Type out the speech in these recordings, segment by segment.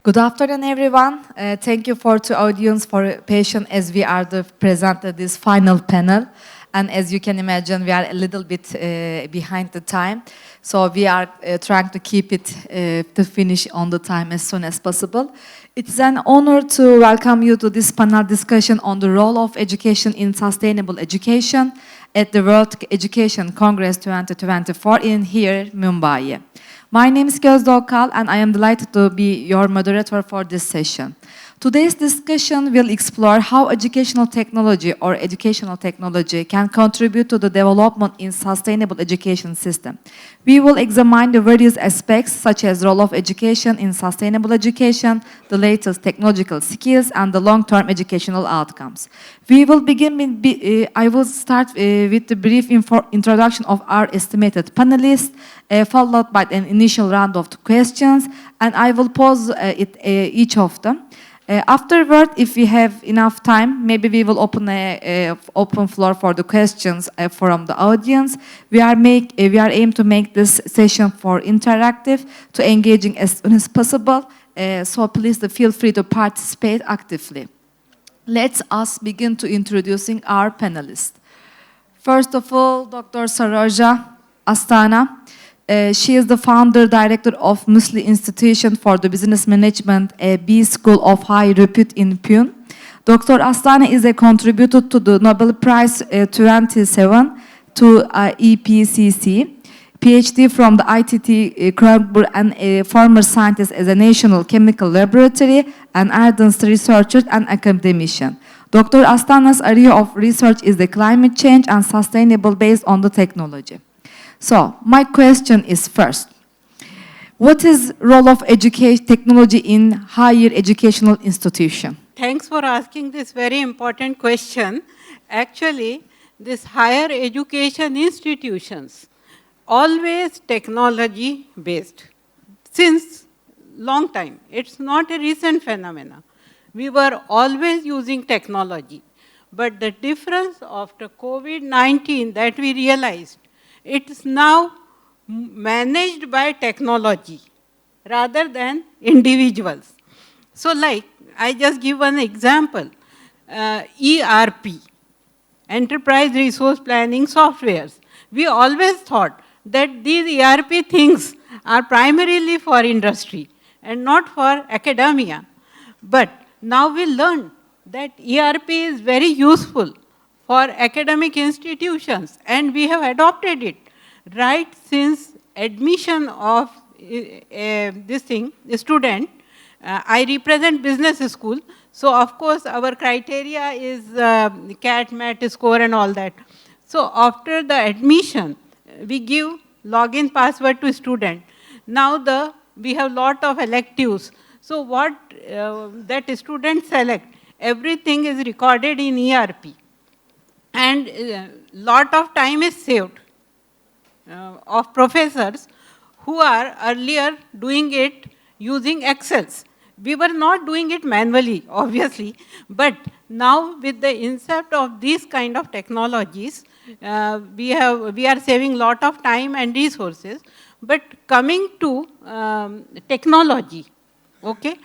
Good afternoon, everyone. Thank you for the audience for patient as we are the presented this final panel. And as you can imagine, we are a little bit behind the time. So we are trying to keep it to finish on the time as soon as possible. It's an honor to welcome you to this panel discussion on the role of education in sustainable education at the World Education Congress 2024 in here, Mumbai. My name is Gözde Okal, and I am delighted to be your moderator for this session. Today's discussion will explore how educational technology can contribute to the development in sustainable education system. We will examine the various aspects such as role of education in sustainable education, the latest technological skills, and the long-term educational outcomes. We will begin with, I will start with the brief introduction of our estimated panelists, followed by an initial round of questions, and I will pose each of them. Afterward, if we have enough time, maybe we will open a open floor for the questions from the audience. We are aim to make this session for interactive, to engaging as soon as possible. So please feel free to participate actively. Let us begin to introducing our panelists. First of all, Dr. Saroja Asthana. She is the founder director of Musli Institution for the Business Management, a B School of High Repute in Pune. Dr. Asthana is a contributor to the Nobel Prize 27 to EPCC, PhD from the ITT Kronberg, and a former scientist as a National Chemical Laboratory, an ardent researcher and academician. Dr. Asthana's area of research is the climate change and sustainable based on the technology. So, my question is first, what is role of technology in higher educational institution? Thanks for asking this very important question. Actually, this higher education institutions, always technology based, since long time. It's not a recent phenomenon. We were always using technology. But the difference after COVID-19 that we realized, it's now managed by technology rather than individuals. So like, I just give one example, ERP, Enterprise Resource Planning Softwares. We always thought that these ERP things are primarily for industry and not for academia. But now we learn that ERP is very useful for academic institutions, and we have adopted it right since admission of this student. I represent business school, so of course our criteria is CAT, MAT score and all that. So after the admission, we give login password to student. Now we have lot of electives. So what that student select, everything is recorded in ERP. And lot of time is saved of professors who are earlier doing it using Excels. We were not doing it manually, obviously, but now with the incept of these kind of technologies, we are saving lot of time and resources. But coming to technology, okay,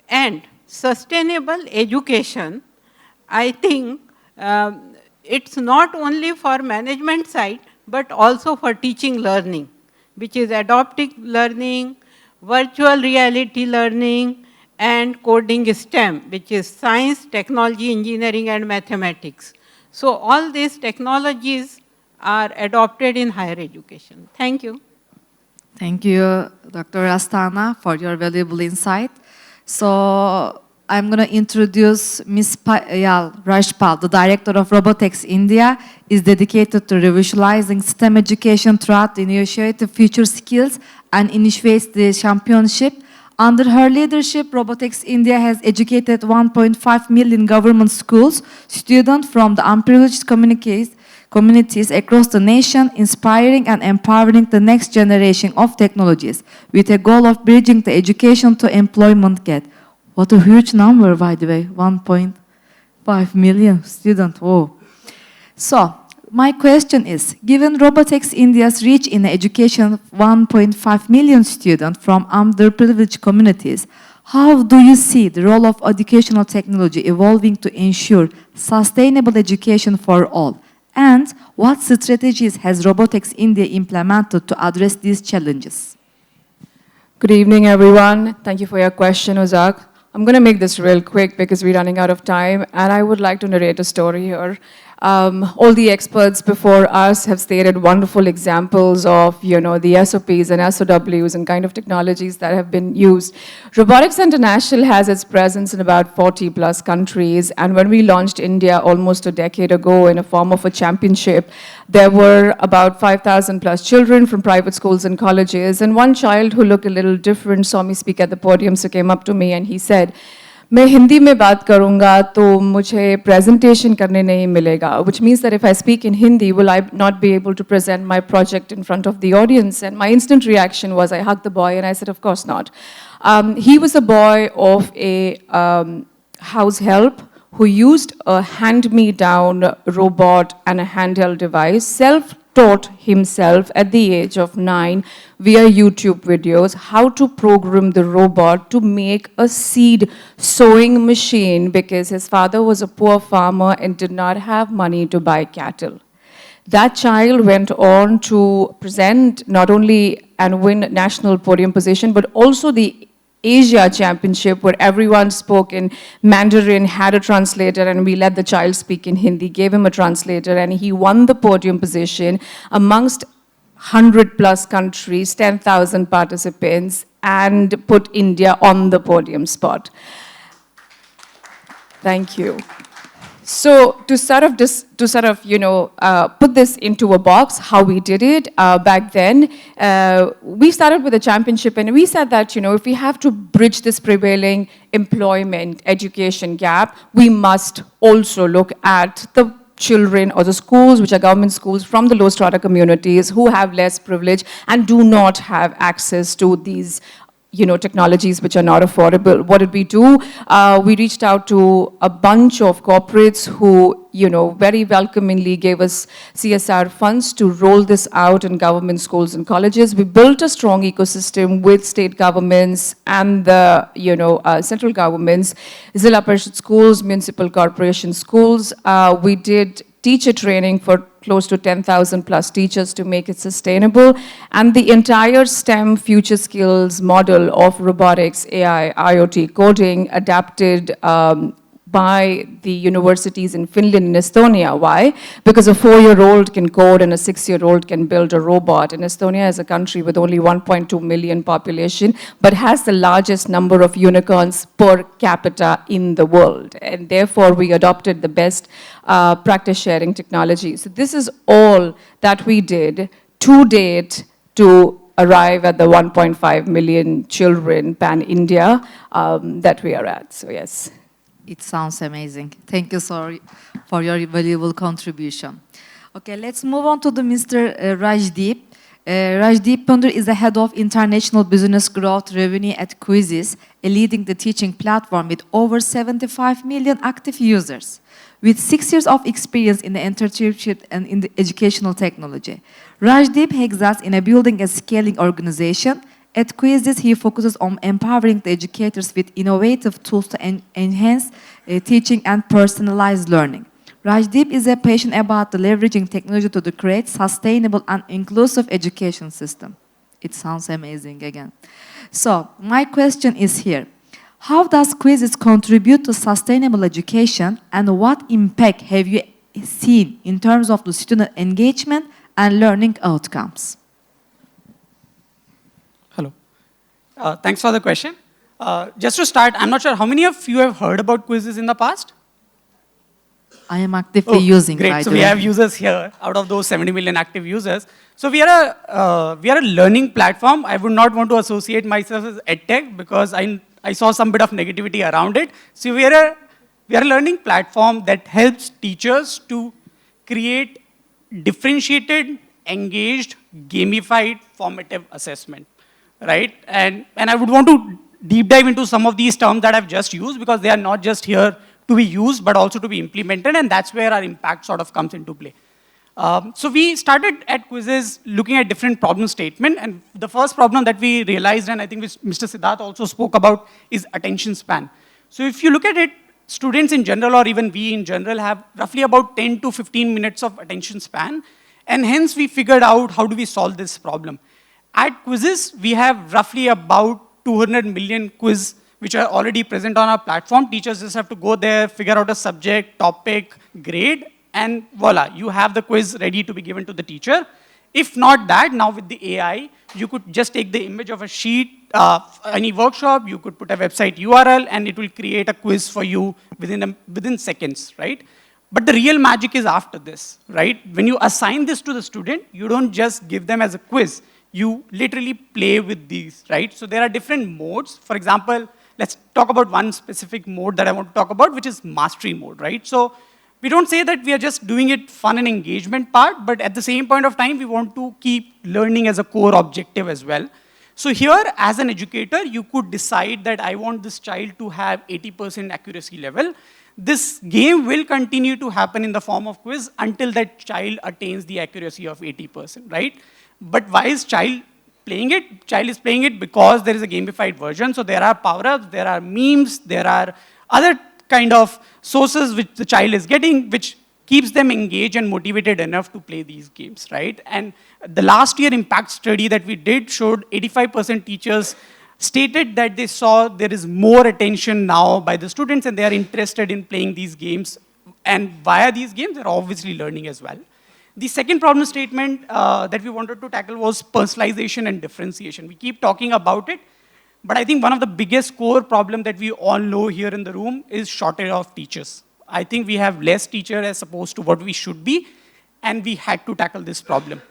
and sustainable education, I think it's not only for management side, but also for teaching learning, which is adaptive learning, virtual reality learning, and coding STEM, which is science, technology, engineering, and mathematics. So all these technologies are adopted in higher education. Thank you. Thank you, Dr. Asthana, for your valuable insight. So, I'm going to introduce Ms. Payal Rajpal, the Director of Robotics India, is dedicated to revisualizing STEM education throughout the initiative Future Skills and initiates the championship. Under her leadership, Robotics India has educated 1.5 million government schools, students from the unprivileged communities across the nation, inspiring and empowering the next generation of technologies with a goal of bridging the education to employment gap. What a huge number, by the way, 1.5 million students. Whoa. So, my question is, given Robotics India's reach in education of 1.5 million students from underprivileged communities, how do you see the role of educational technology evolving to ensure sustainable education for all? And what strategies has Robotics India implemented to address these challenges? Good evening, everyone. Thank you for your question, Ozak. I'm going to make this real quick because we're running out of time, and I would like to narrate a story here. All the experts before us have stated wonderful examples of, the SOPs and SOWs and kind of technologies that have been used. Robotics International has its presence in about 40 plus countries, and when we launched India almost a decade ago in a form of a championship, there were about 5,000 plus children from private schools and colleges, and one child who looked a little different saw me speak at the podium, so came up to me and he said, मैं हिंदी में बात करूँगा तो मुझे presentation करने नहीं मिलेगा, which means that if I speak in Hindi, will I not be able to present my project in front of the audience? And my instant reaction was I hugged the boy and I said, of course not. He was a boy of a house help who used a hand-me-down robot and a handheld device, self-taught himself at the age of 9 via YouTube videos how to program the robot to make a seed sowing machine because his father was a poor farmer and did not have money to buy cattle. That child went on to present not only and win national podium position, but also the Asia Championship where everyone spoke in Mandarin, had a translator, and we let the child speak in Hindi, gave him a translator, and he won the podium position amongst 100 plus countries, 10,000 participants, and put India on the podium spot. Thank you. So to put this into a box, how we did it back then, we started with a championship and we said that, if we have to bridge this prevailing employment education gap, we must also look at the children or the schools, which are government schools from the low strata communities who have less privilege and do not have access to these technologies which are not affordable. What did we do? We reached out to a bunch of corporates who, very welcomingly gave us CSR funds to roll this out in government schools and colleges. We built a strong ecosystem with state governments and the, central governments, Zilla Parishad schools, municipal corporation schools. We did teacher training for close to 10,000 plus teachers to make it sustainable. And the entire STEM future skills model of robotics, AI, IoT, coding adapted by the universities in Finland and Estonia. Why? Because a 4-year-old can code and a 6-year-old can build a robot. And Estonia is a country with only 1.2 million population, but has the largest number of unicorns per capita in the world. And therefore, we adopted the best practice sharing technology. So this is all that we did to date to arrive at the 1.5 million children pan-India that we are at. So yes. It sounds amazing. Thank you for your valuable contribution. Okay, let's move on to the Mr. Rajdeep. Rajdeep Pundur is the head of international business growth revenue at Quizzes, a leading the teaching platform with over 75 million active users. With 6 years of experience in the entrepreneurship and in the educational technology, Rajdeep excels in building a scaling organization. At Quizzes, he focuses on empowering the educators with innovative tools to enhance teaching and personalized learning. Rajdeep is passionate about leveraging technology to create sustainable and inclusive education system. It sounds amazing again. So, my question is here. How does Quizzes contribute to sustainable education, and what impact have you seen in terms of the student engagement and learning outcomes? Hello. Thanks for the question. Just to start, I'm not sure how many of you have heard about Quizzes in the past? I am actively using. Great. So we have users here out of those 70 million active users. So we are a learning platform. I would not want to associate myself as edtech because I saw some bit of negativity around it. So we are a learning platform that helps teachers to create differentiated, engaged, gamified, formative assessment, right? And I would want to deep dive into some of these terms that I've just used because they are not just here to be used, but also to be implemented, and that's where our impact sort of comes into play. So we started at quizzes looking at different problem statement, and the first problem that we realized, and I think which Mr. Siddharth also spoke about, is attention span. So if you look at it, students in general, or even we in general, have roughly about 10 to 15 minutes of attention span, and hence we figured out how do we solve this problem. At quizzes, we have roughly about 200 million quiz which are already present on our platform. Teachers just have to go there, figure out a subject, topic, grade, and voila, you have the quiz ready to be given to the teacher. If not that, now with the AI, you could just take the image of a sheet, any workshop, you could put a website URL, and it will create a quiz for you within seconds, right? But the real magic is after this, right? When you assign this to the student, you don't just give them as a quiz. You literally play with these, right? So there are different modes. For example, let's talk about one specific mode that I want to talk about, which is mastery mode, right? So we don't say that we are just doing it fun and engagement part, but at the same point of time, we want to keep learning as a core objective as well. So here, as an educator, you could decide that I want this child to have 80% accuracy level. This game will continue to happen in the form of quiz until that child attains the accuracy of 80%, right? But why is child playing it? Child is playing it because there is a gamified version. So there are power-ups, there are memes, there are other kind of sources which the child is getting, which keeps them engaged and motivated enough to play these games, right? And the last year impact study that we did showed 85% teachers stated that they saw there is more attention now by the students and they are interested in playing these games. And via these games, they're obviously learning as well. The second problem statement that we wanted to tackle was personalization and differentiation. We keep talking about it, but I think one of the biggest core problem that we all know here in the room is shortage of teachers. I think we have less teachers as opposed to what we should be, and we had to tackle this problem.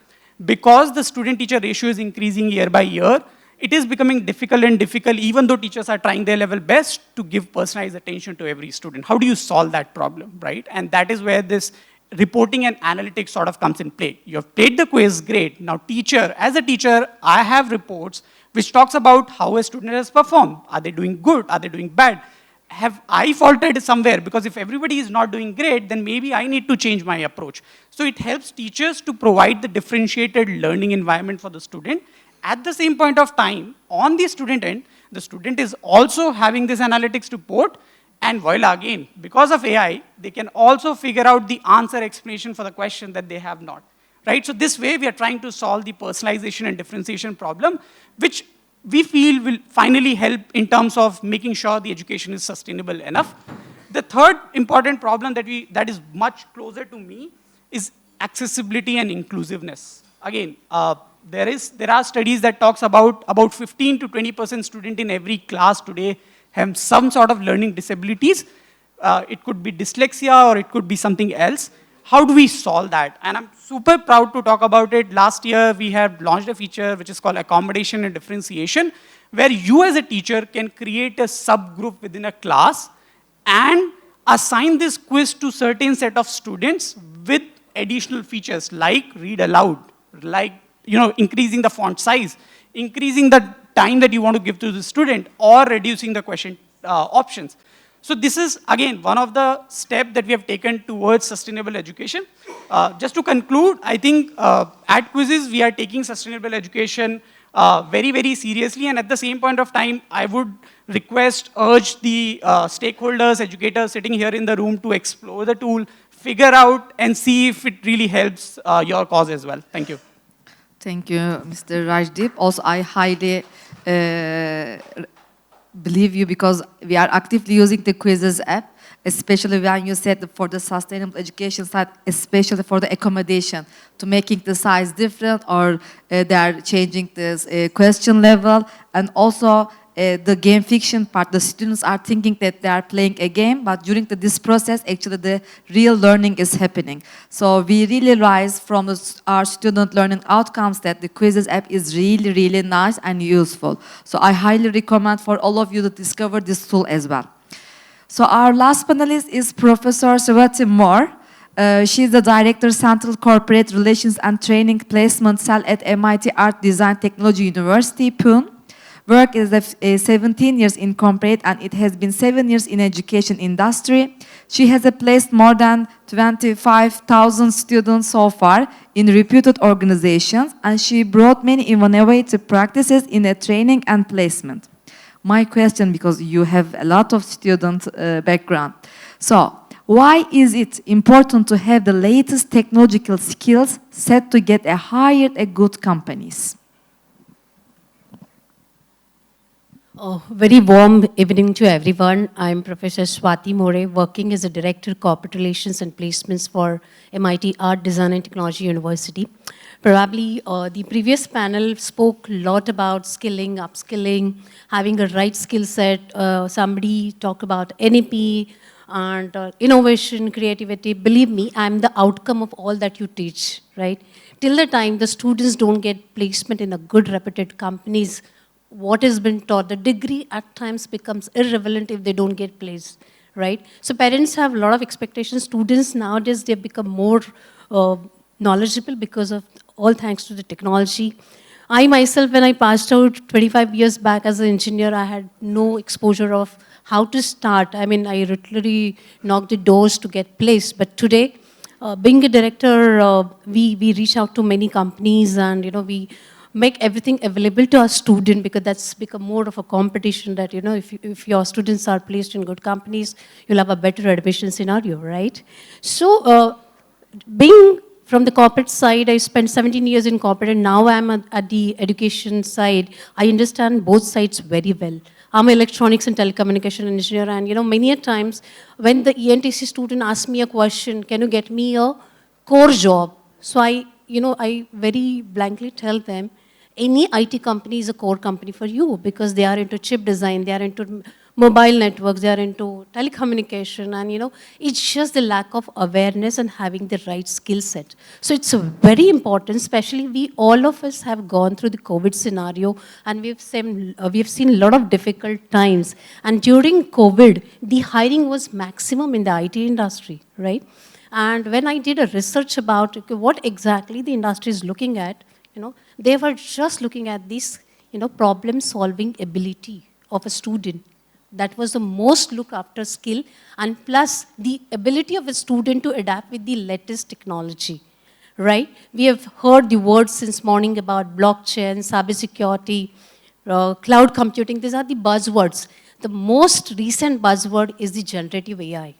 Because the student-teacher ratio is increasing year by year, it is becoming difficult and difficult, even though teachers are trying their level best to give personalized attention to every student. How do you solve that problem, right? And that is where this reporting and analytics sort of comes in play. You have played the quiz, great. Now teacher, as a teacher, I have reports which talks about how a student has performed. Are they doing good? Are they doing bad? Have I faltered somewhere? Because if everybody is not doing great, then maybe I need to change my approach. So it helps teachers to provide the differentiated learning environment for the student. At the same point of time, on the student end, the student is also having this analytics report, and voila, again, because of AI, they can also figure out the answer explanation for the question that they have not. Right? So this way, we are trying to solve the personalization and differentiation problem, which we feel will finally help in terms of making sure the education is sustainable enough. The third important problem that is much closer to me is accessibility and inclusiveness. Again, there are studies that talks about 15 to 20% student in every class today have some sort of learning disabilities. It could be dyslexia or it could be something else. How do we solve that? And I'm super proud to talk about it. Last year, we have launched a feature which is called accommodation and differentiation, where you as a teacher can create a subgroup within a class and assign this quiz to certain set of students with additional features like read aloud, like increasing the font size, increasing the time that you want to give to the student, or reducing the question options. So this is, again, one of the steps that we have taken towards sustainable education. Just to conclude, I think at Quizzes, we are taking sustainable education very, very seriously. And at the same point of time, I would urge the stakeholders, educators sitting here in the room to explore the tool, figure out, and see if it really helps your cause as well. Thank you. Thank you, Mr. Rajdeep. Also, I highly believe you because we are actively using the Quizzes app, especially when you said for the sustainable education side, especially for the accommodation, to making the size different or they are changing this question level. And also the game fiction part, the students are thinking that they are playing a game, but during this process, actually the real learning is happening. So we really rise from our student learning outcomes that the Quizzes app is really, really nice and useful. So I highly recommend for all of you to discover this tool as well. So our last panelist is Professor Swati Moore. She's the Director, Central Corporate Relations and Training Placement Cell at MIT Art Design Technology University, Pune. Work is 17 years in corporate, and it has been 7 years in education industry. She has placed more than 25,000 students so far in reputed organizations, and she brought many innovative practices in a training and placement. My question, because you have a lot of student background. So, why is it important to have the latest technological skills set to get hired at good companies? Very warm evening to everyone. I'm Professor Swati More, working as a Director Corporate Relations and Placements for MIT Art, Design and Technology University. Probably the previous panel spoke a lot about skilling, upskilling, having a right skill set. Somebody talked about NEP and innovation, creativity. Believe me, I'm the outcome of all that you teach, right? Till the time the students don't get placement in a good reputed companies, what has been taught, the degree at times becomes irrelevant if they don't get placed, right? So parents have a lot of expectations. Students nowadays, they become more knowledgeable because of all thanks to the technology. I myself, when I passed out 25 years back as an engineer, I had no exposure of how to start. I mean, I literally knocked the doors to get placed. But today, being a director, we reach out to many companies and, we make everything available to our student, because that's become more of a competition that, if your students are placed in good companies, you'll have a better admission scenario, right? So being from the corporate side, I spent 17 years in corporate, and now I'm at the education side. I understand both sides very well. I'm an electronics and telecommunication engineer, and many a times when the ENTC student asks me a question, can you get me a core job? So I very blankly tell them, any IT company is a core company for you, because they are into chip design, they are into mobile networks, they are into telecommunication, and it's just the lack of awareness and having the right skill set. So it's very important, especially all of us have gone through the COVID scenario, and we have seen a lot of difficult times. And during COVID, the hiring was maximum in the IT industry, right? And when I did a research about what exactly the industry is looking at, they were just looking at this, problem-solving ability of a student. That was the most looked after skill, and plus the ability of a student to adapt with the latest technology, right? We have heard the words since morning about blockchain, cybersecurity, cloud computing. These are the buzzwords. The most recent buzzword is the generative AI.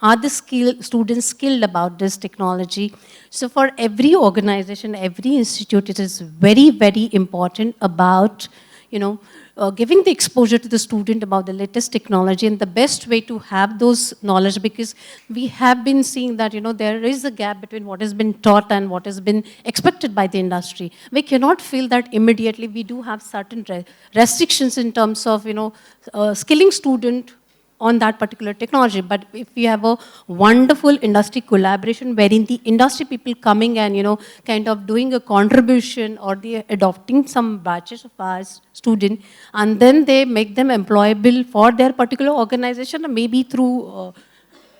Are the students skilled about this technology? So for every organization, every institute, it is very, very important about, giving the exposure to the student about the latest technology, and the best way to have those knowledge, because we have been seeing that, there is a gap between what has been taught and what has been expected by the industry. We cannot feel that immediately. We do have certain restrictions in terms of, skilling student on that particular technology. But if we have a wonderful industry collaboration wherein the industry people coming and, kind of doing a contribution, or they adopting some batches of our student, and then they make them employable for their particular organization, or maybe through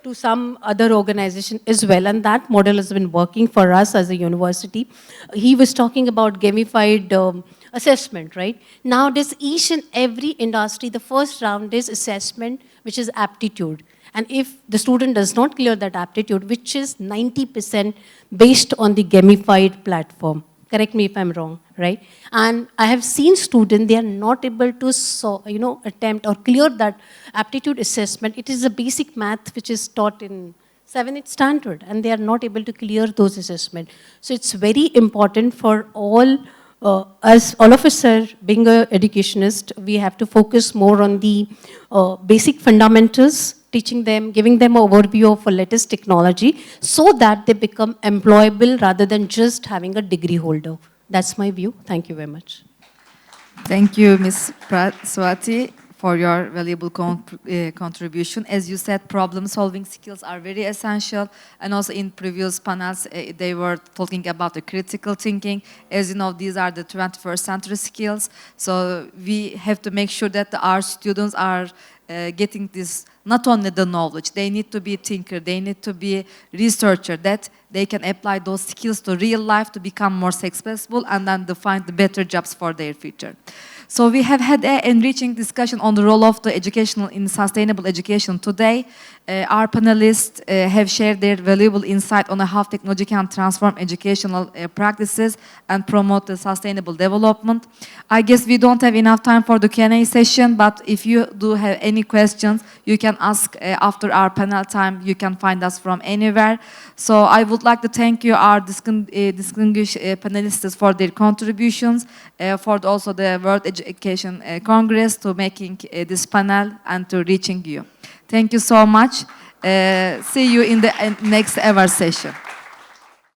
to some other organization as well. And that model has been working for us as a university. He was talking about gamified assessment, right? Nowadays, each and every industry, the first round is assessment, which is aptitude. And if the student does not clear that aptitude, which is 90% based on the gamified platform, correct me if I'm wrong, right? And I have seen students, they are not able to attempt or clear that aptitude assessment. It is a basic math which is taught in 7th standard, and they are not able to clear those assessments. So it's very important for all as all of us are being an educationist, we have to focus more on the basic fundamentals, teaching them, giving them an overview of a latest technology, so that they become employable rather than just having a degree holder. That's my view. Thank you very much. Thank you, Ms. Swati, for your valuable contribution. As you said, problem-solving skills are very essential, and also in previous panels, they were talking about the critical thinking. As you know, these are the 21st century skills, so we have to make sure that our students are getting this, not only the knowledge, they need to be a thinker, they need to be a researcher, that they can apply those skills to real life to become more successful and then to find the better jobs for their future. So we have had an enriching discussion on the role of the educational in sustainable education today. Our panelists have shared their valuable insight on how technology can transform educational practices and promote the sustainable development. I guess we don't have enough time for the Q&A session, but if you do have any questions, you can ask after our panel time. You can find us from anywhere. So I would like to thank you, our distinguished panelists, for their contributions, for also the World Education Congress to making this panel and to reaching you. Thank you so much. See you in the next ever session.